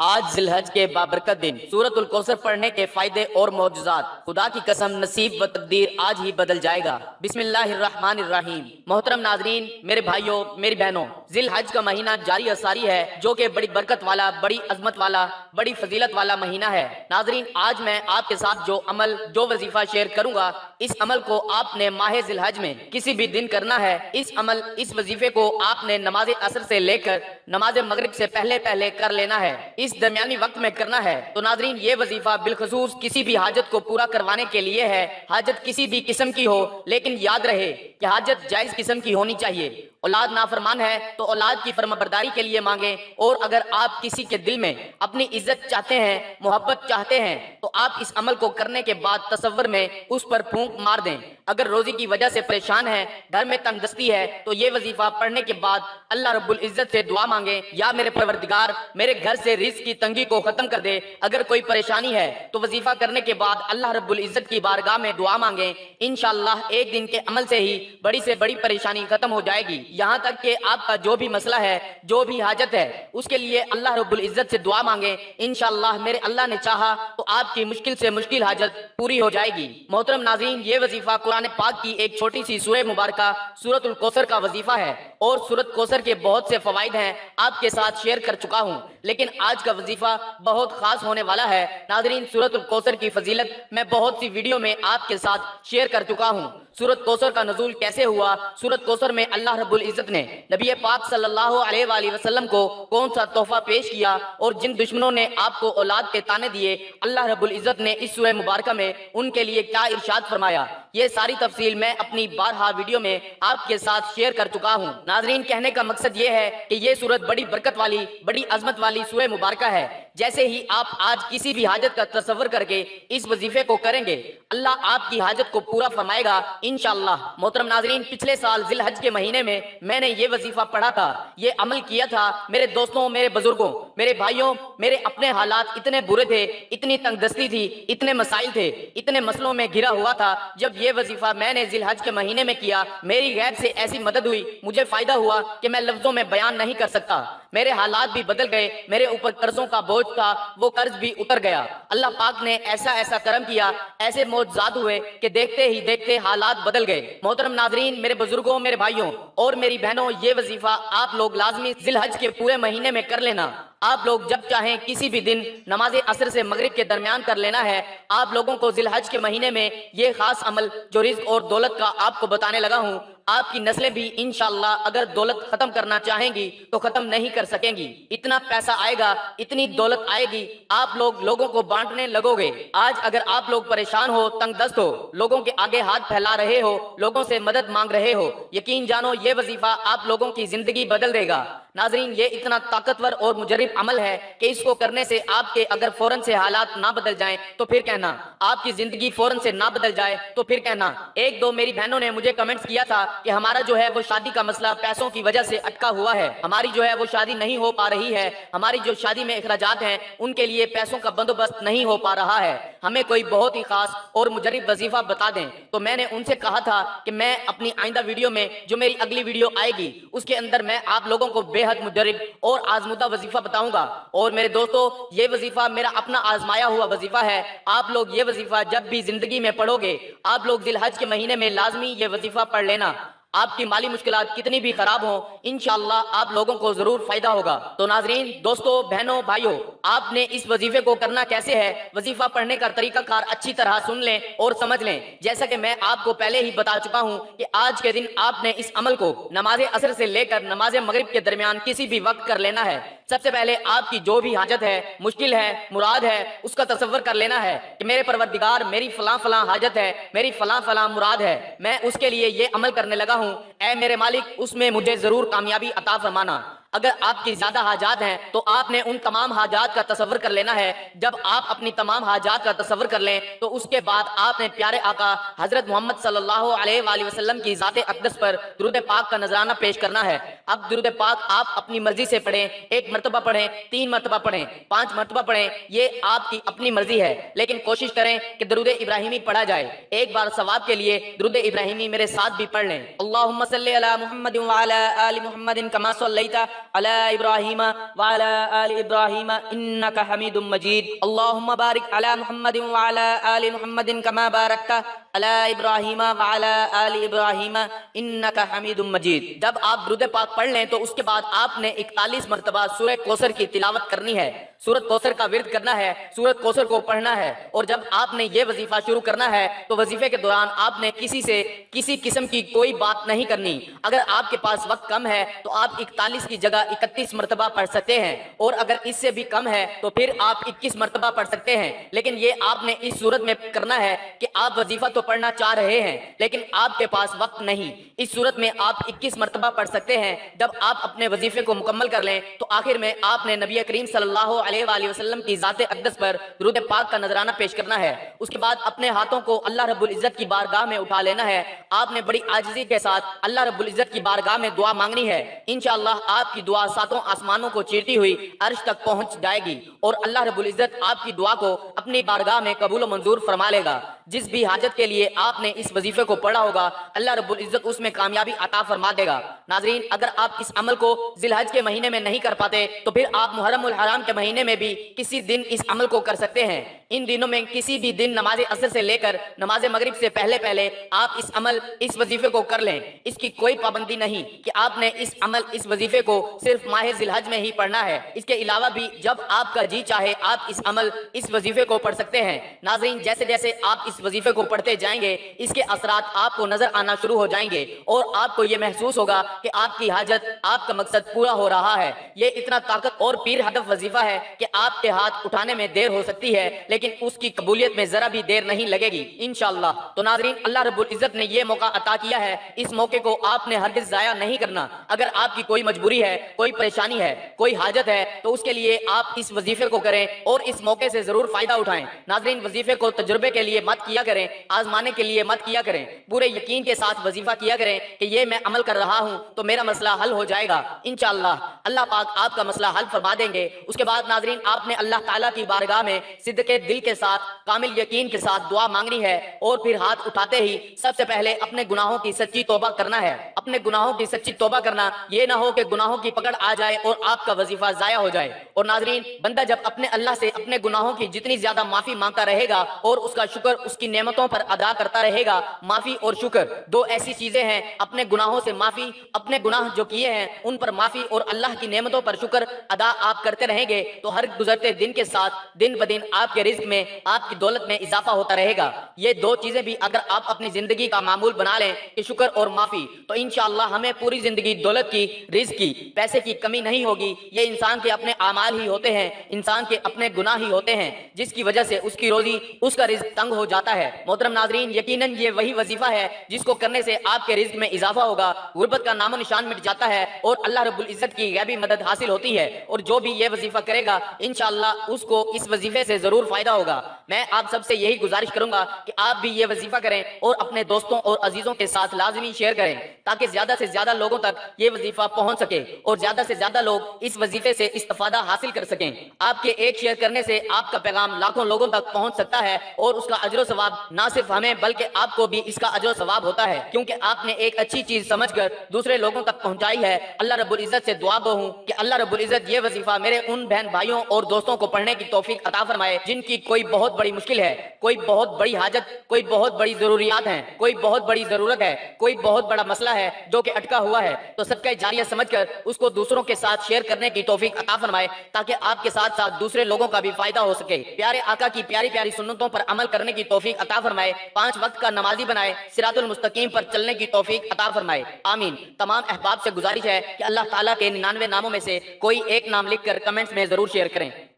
آج ذی الحج کے بابرکت دن سورۃ الکوثر پڑھنے کے فائدے اور معجزات، خدا کی قسم نصیب و تقدیر آج ہی بدل جائے گا۔ بسم اللہ الرحمن الرحیم۔ محترم ناظرین، میرے بھائیوں، میری بہنوں، ذی الحج کا مہینہ جاری ساری ہے جو کہ بڑی برکت والا، بڑی عظمت والا، بڑی فضیلت والا مہینہ ہے۔ ناظرین، آج میں آپ کے ساتھ جو عمل، جو وظیفہ شیئر کروں گا، اس عمل کو آپ نے ماہ ذی الحج میں کسی بھی دن کرنا ہے۔ اس وظیفے کو آپ نے نماز عصر سے لے کر نماز مغرب سے پہلے کر لینا ہے، اس درمیانی وقت میں کرنا ہے۔ تو ناظرین، یہ وظیفہ بالخصوص کسی بھی حاجت کو پورا کروانے کے لیے ہے۔ حاجت کسی بھی قسم کی ہو، لیکن یاد رہے کہ حاجت جائز قسم کی ہونی چاہیے۔ اولاد نافرمان ہے تو اولاد کی فرمانبرداری کے لیے مانگیں، اور اگر آپ کسی کے دل میں اپنی عزت چاہتے ہیں، محبت چاہتے ہیں، تو آپ اس عمل کو کرنے کے بعد تصور میں اس پر پھونک مار دیں۔ اگر روزی کی وجہ سے پریشان ہے، گھر میں تنگ دستی ہے، تو یہ وظیفہ پڑھنے کے بعد اللہ رب العزت سے دعا مانگیں، یا میرے پروردگار میرے گھر سے رزق کی تنگی کو ختم کر دے۔ اگر کوئی پریشانی ہے تو وظیفہ کرنے کے بعد اللہ رب العزت کی بارگاہ میں دعا مانگیں، انشاءاللہ ایک دن کے عمل سے ہی بڑی سے بڑی پریشانی ختم ہو جائے گی۔ یہاں تک کہ آپ کا جو بھی مسئلہ ہے، جو بھی حاجت ہے، اس کے لیے اللہ رب العزت سے دعا مانگیں، انشاءاللہ میرے اللہ نے چاہا تو آپ کی مشکل سے مشکل حاجت پوری ہو جائے گی۔ محترم ناظرین، یہ وظیفہ قرآن پاک کی ایک چھوٹی سی سورہ مبارکہ سورۃ الکوثر کا وظیفہ ہے، اور سورۃ کوثر کے بہت سے فوائد ہیں، آپ کے ساتھ شیئر کر چکا ہوں، لیکن آج کا وظیفہ بہت خاص ہونے والا ہے۔ ناظرین، سورۃ الکوثر کی فضیلت میں بہت سی ویڈیو میں آپ کے ساتھ شیئر کر چکا ہوں۔ سورۃ کوثر کا نزول کیسے ہوا، سورۃ کوثر میں اللہ رب العزت نے نبی پاک صلی اللہ علیہ وآلہ وسلم کو کون سا تحفہ پیش کیا، اور جن دشمنوں نے آپ کو اولاد کے طعنے دیے، اللہ رب العزت نے اس سورہ مبارکہ میں ان کے لیے کیا ارشاد فرمایا، یہ ساری تفصیل میں اپنی بارہا ویڈیو میں آپ کے ساتھ شیئر کر چکا ہوں۔ ناظرین، کہنے کا مقصد یہ ہے کہ یہ سورت بڑی برکت والی، بڑی عظمت والی سورہ مبارکہ ہے۔ جیسے ہی آپ آج کسی بھی حاجت کا تصور کر کے اس وظیفے کو کریں گے، اللہ آپ کی حاجت کو پورا فرمائے گا انشاءاللہ۔ محترم ناظرین، پچھلے سال ذی الحج کے مہینے میں نے یہ وظیفہ پڑھا تھا، یہ عمل کیا تھا۔ میرے دوستوں، میرے بزرگوں، میرے بھائیوں، میرے اپنے حالات اتنے برے تھے، اتنی تنگ دستی تھی، اتنے مسائل تھے، اتنے مسئلوں میں گھرا ہوا تھا۔ جب یہ وظیفہ میں نے ذی الحج کے مہینے میں کیا، میری غیب سے ایسی مدد ہوئی، مجھے فائدہ ہوا کہ میں لفظوں میں بیان نہیں کر سکتا۔ میرے حالات بھی بدل گئے، میرے اوپر قرضوں کا بوجھ تھا، وہ قرض بھی اتر گیا۔ اللہ پاک نے ایسا کرم کیا، ایسے معجزات ہوئے کہ دیکھتے ہی دیکھتے حالات بدل گئے۔ محترم ناظرین، میرے بزرگوں، میرے بھائیوں اور میری بہنوں، یہ وظیفہ آپ لوگ لازمی ذی الحج کے پورے مہینے میں کر لینا۔ آپ لوگ جب چاہیں کسی بھی دن نماز عصر سے مغرب کے درمیان کر لینا ہے۔ آپ لوگوں کو ذی الحج کے مہینے میں یہ خاص عمل جو رزق اور دولت کا آپ کو بتانے لگا ہوں، آپ کی نسلیں بھی انشاءاللہ اگر دولت ختم کرنا چاہیں گی تو ختم نہیں کر سکیں گی۔ اتنا پیسہ آئے گا، اتنی دولت آئے گی، آپ لوگوں کو بانٹنے لگو گے۔ آج اگر آپ لوگ پریشان ہو، تنگ دست ہو، لوگوں کے آگے ہاتھ پھیلا رہے ہو، لوگوں سے مدد مانگ رہے ہو، یقین جانو یہ وظیفہ آپ لوگوں کی زندگی بدل دے گا۔ ناظرین، یہ اتنا طاقتور اور مجرب عمل ہے کہ اس کو کرنے سے آپ کے اگر فوراً سے حالات نہ بدل جائیں تو پھر کہنا، آپ کی زندگی فوراً سے نہ بدل جائے تو پھر کہنا۔ ایک دو میری بہنوں نے مجھے کمنٹس کیا تھا کہ ہمارا جو ہے وہ شادی کا مسئلہ پیسوں کی وجہ سے اٹکا ہوا ہے، ہماری جو ہے وہ شادی نہیں ہو پا رہی ہے، ہماری جو شادی میں اخراجات ہیں ان کے لیے پیسوں کا بندوبست نہیں ہو پا رہا ہے، ہمیں کوئی بہت ہی خاص اور مجرب وظیفہ بتا دیں۔ تو میں نے ان سے کہا تھا کہ میں اپنی آئندہ ویڈیو میں، جو میری اگلی ویڈیو آئے گی، اس کے اندر میں آپ لوگوں کو بے حد مجرب اور آزمودہ وظیفہ بتاؤں گا۔ اور میرے دوستو، یہ وظیفہ میرا اپنا آزمایا ہوا وظیفہ ہے۔ آپ لوگ یہ وظیفہ جب بھی زندگی میں پڑھو گے، آپ لوگ ذی الحج کے مہینے میں لازمی یہ وظیفہ پڑھ لینا۔ آپ کی مالی مشکلات کتنی بھی خراب ہوں، انشاءاللہ آپ لوگوں کو ضرور فائدہ ہوگا۔ تو ناظرین، دوستو، بہنوں، بھائیوں، آپ نے اس وظیفے کو کرنا کیسے ہے، وظیفہ پڑھنے کا طریقہ کار اچھی طرح سن لیں اور سمجھ لیں۔ جیسا کہ میں آپ کو پہلے ہی بتا چکا ہوں کہ آج کے دن آپ نے اس عمل کو نماز عصر سے لے کر نماز مغرب کے درمیان کسی بھی وقت کر لینا ہے۔ سب سے پہلے آپ کی جو بھی حاجت ہے، مشکل ہے، مراد ہے، اس کا تصور کر لینا ہے کہ میرے پروردگار، میری فلاں فلاں حاجت ہے، میری فلاں فلاں مراد ہے، میں اس کے لیے یہ عمل کرنے لگا ہوں، اے میرے مالک اس میں مجھے ضرور کامیابی عطا فرمانا۔ اگر آپ کی زیادہ حاجات ہیں تو آپ نے ان تمام حاجات کا تصور کر لینا ہے۔ جب آپ اپنی تمام حاجات کا تصور کر لیں تو اس کے بعد آپ نے پیارے آقا حضرت محمد صلی اللہ علیہ وآلہ وسلم کی ذات اقدس پر درود پاک کا نذرانہ پیش کرنا ہے۔ اب درود پاک آپ اپنی مرضی سے پڑھیں، 1 مرتبہ پڑھیں، 3 مرتبہ پڑھیں، 5 مرتبہ پڑھیں، یہ آپ کی اپنی مرضی ہے، لیکن کوشش کریں کہ درود ابراہیمی پڑھا جائے۔ ایک بار ثواب کے لیے درود ابراہیمی میرے ساتھ بھی پڑھ لیں۔ اللہم صلی علی محمد وعلی آل محمد کما صلیت على إبراهيم وعلى آل إبراهيم إنك حميد مجيد اللهم بارك على محمد وعلى آل محمد كما باركت على إبراهيم وعلى آل إبراهيم إنك حميد مجيد۔ جب آپ درود پاک پڑھ لیں تو اس کے بعد آپ نے 41 مرتبہ سورہ کوثر کی تلاوت کرنی ہے، سورۃ کوثر کا ورد کرنا ہے، سورۃ کوثر کو پڑھنا ہے۔ اور جب آپ نے یہ وظیفہ شروع کرنا ہے تو وظیفے کے دوران آپ نے کسی سے کسی قسم کی کوئی بات نہیں کرنی۔ اگر آپ کے پاس وقت کم ہے تو آپ 41 کی جگہ 31 مرتبہ پڑھ سکتے ہیں، اور اگر اس سے بھی کم ہے تو پھر آپ 21 مرتبہ پڑھ سکتے ہیں۔ لیکن یہ آپ نے اس صورت میں کرنا ہے کہ آپ وظیفہ تو پڑھنا چاہ رہے ہیں لیکن آپ کے پاس وقت نہیں۔ اس صورت میں آپ 21 مرتبہ پڑھ سکتے ہیں۔ جب آپ اپنے وظیفے کو مکمل کر لیں تو آخر میں آپ نے نبی کریم صلی اللہ علیہ وآلہ وسلم کی ذات اقدس پر درود پاک کا نذرانہ پیش کرنا ہے۔ اس کے بعد اپنے ہاتھوں کو اللہ رب العزت کی بارگاہ میں اٹھا لینا ہے۔ آپ نے بڑی عاجزی کے ساتھ اللہ رب العزت کی بارگاہ میں دعا مانگنی ہے۔ انشاءاللہ آپ کی دعا ساتوں آسمانوں کو چیرتی ہوئی عرش تک پہنچ جائے گی اور اللہ رب العزت آپ کی دعا کو اپنی بارگاہ میں قبول و منظور فرما لے گا۔ جس بھی حاجت کے لیے آپ نے اس وظیفے کو پڑھا ہوگا اللہ رب العزت اس میں کامیابی عطا فرما دے گا۔ ناظرین، اگر آپ اس عمل کو ذی الحج کے مہینے میں نہیں کر پاتے تو پھر آپ محرم الحرام کے مہینے میں بھی کسی دن اس عمل کو کر سکتے ہیں۔ ان دنوں میں کسی بھی دن نماز عصر سے لے کر نماز مغرب سے پہلے آپ اس وظیفے کو کر لیں۔ اس کی کوئی پابندی نہیں کہ آپ نے اس وظیفے کو صرف ماہ ذی الحج میں ہی پڑھنا ہے۔ اس کے علاوہ بھی جب آپ کا جی چاہے آپ اس وظیفے کو پڑھ سکتے ہیں۔ ناظرین، جیسے جیسے آپ اس وظیفے کو پڑھتے جائیں گے اس کے اثرات آپ کو نظر آنا شروع ہو جائیں گے اور آپ کو یہ محسوس ہوگا کہ آپ کی حاجت، آپ کا مقصد پورا ہو رہا ہے۔ یہ اتنا طاقت اور پیر ہدف وظیفہ ہے کہ آپ کے ہاتھ اٹھانے میں دیر ہو سکتی ہے لیکن اس کی قبولیت میں ذرا بھی دیر نہیں لگے گی انشاءاللہ۔ تو ناظرین، اللہ رب العزت نے یہ موقع عطا کیا ہے، اس موقع کو آپ نے ہرگز ضائع نہیں کرنا۔ اگر آپ کی کوئی مجبوری ہے، کوئی پریشانی ہے، کوئی حاجت ہے تو اس کے لیے آپ اس وظیفے کو کریں اور اس موقع سے ضرور فائدہ اٹھائیں۔ ناظرین، وظیفے کو تجربے کے لیے مت کیا کریں، آزمانے کے لیے مت کیا کریں۔ پورے یقین کے ساتھ وظیفہ کیا کریں کہ یہ میں عمل کر رہا ہوں تو میرا مسئلہ حل ہو جائے گا انشاءاللہ۔ اللہ پاک آپ کا مسئلہ حل فرما دیں گے۔ اس کے بعد ناظرین، آپ نے اللہ تعالیٰ کی بارگاہ میں صدق دل کے ساتھ، کامل یقین کے ساتھ دعا مانگنی ہے اور پھر ہاتھ اٹھاتے ہی سب سے پہلے اپنے گناہوں کی سچی توبہ کرنا ہے۔ اپنے گناہوں کی سچی توبہ کرنا، یہ نہ ہو کہ گناہوں کی پکڑ آ جائے اور آپ کا وظیفہ ضائع ہو جائے۔ اور ناظرین، بندہ جب اپنے اللہ سے اپنے گناہوں کی جتنی زیادہ معافی مانگتا رہے گا اور اس کا شکر اس کی نعمتوں پر ادا کرتا رہے گا، معافی اور شکر دو ایسی چیزیں ہیں، اپنے گناہوں سے معافی، اپنے گناہ جو کیے ہیں ان پر معافی اور اللہ کی نعمتوں پر شکر ادا آپ کرتے رہیں گے تو ہر گزرتے دن کے ساتھ دن بدن آپ کے رزق میں، آپ کی دولت میں اضافہ ہوتا رہے گا۔ یہ دو چیزیں بھی اگر آپ اپنی زندگی کا معمول بنا لیں کہ شکر اور معافی، تو انشاءاللہ ہمیں پوری زندگی دولت کی، رزق کی، پیسے کی کمی نہیں ہوگی۔ یہ انسان کے اپنے اعمال ہی ہوتے ہیں، انسان کے اپنے گناہ ہی ہوتے ہیں جس کی وجہ سے اس کی روزی، اس کا رزق تنگ ہو جاتا ہے۔ محترم ناظرین، یقیناً یہ وہی وظیفہ ہے جس کو کرنے سے آپ کے رزق میں اضافہ ہوگا، غربت کا نام و نشان مٹ جاتا ہے اور اللہ رب العزت کی غیبی مدد حاصل ہوتی ہے۔ اور جو بھی یہ وظیفہ کرے گا انشاءاللہ اس کو اس وظیفے سے ضرور فائدہ ہوگا۔ میں آپ سب سے یہی گزارش کروں گا کہ آپ بھی یہ وظیفہ کریں اور اپنے دوستوں اور عزیزوں کے ساتھ لازمی شیئر کریں تاکہ زیادہ سے زیادہ لوگوں تک یہ وظیفہ پہنچ سکے اور زیادہ سے زیادہ لوگ اس وظیفے سے استفادہ حاصل کر سکیں۔ آپ کے ایک شیئر کرنے سے آپ کا پیغام لاکھوں لوگوں تک پہنچ سکتا ہے اور اس کا اجر و ثواب نہ صرف ہمیں بلکہ آپ کو بھی اس کا اجر و ثواب ہوتا ہے کیونکہ آپ نے ایک اچھی چیز سمجھ کر دوسرے لوگوں تک پہنچائی ہے۔ اللہ رب العزت سے دعا گو ہوں کہ اللہ رب العزت یہ وظیفہ میرے ان بہن بھائیوں اور دوستوں کو پڑھنے کی توفیق عطا فرمائے جن کی کوئی بہت بڑی مشکل ہے، کوئی بہت بڑی حاجت، کوئی بہت بڑی ضروریات ہیں، کوئی بہت بڑی ضرورت ہے، کوئی بہت بڑا مسئلہ ہے جو کہ اٹکا ہوا ہے، تو صدقہ جاریہ سمجھ کر اس کو دوسروں کے ساتھ شیئر کرنے کی توفیق عطا فرمائے تاکہ آپ کے ساتھ ساتھ دوسرے لوگوں کا بھی فائدہ ہو سکے۔ پیارے آقا کی پیاری پیاری سنتوں پر عمل کرنے کی توفیق عطا فرمائے، 5 وقت کا نمازی بنائے، صراط المستقیم پر چلنے کی توفیق عطا فرمائے، آمین۔ تمام احباب سے گزارش ہے کہ اللہ تعالیٰ کے 99 ناموں میں سے کوئی ایک نام لکھ کر کمنٹس میں ضرور شیئر کریں۔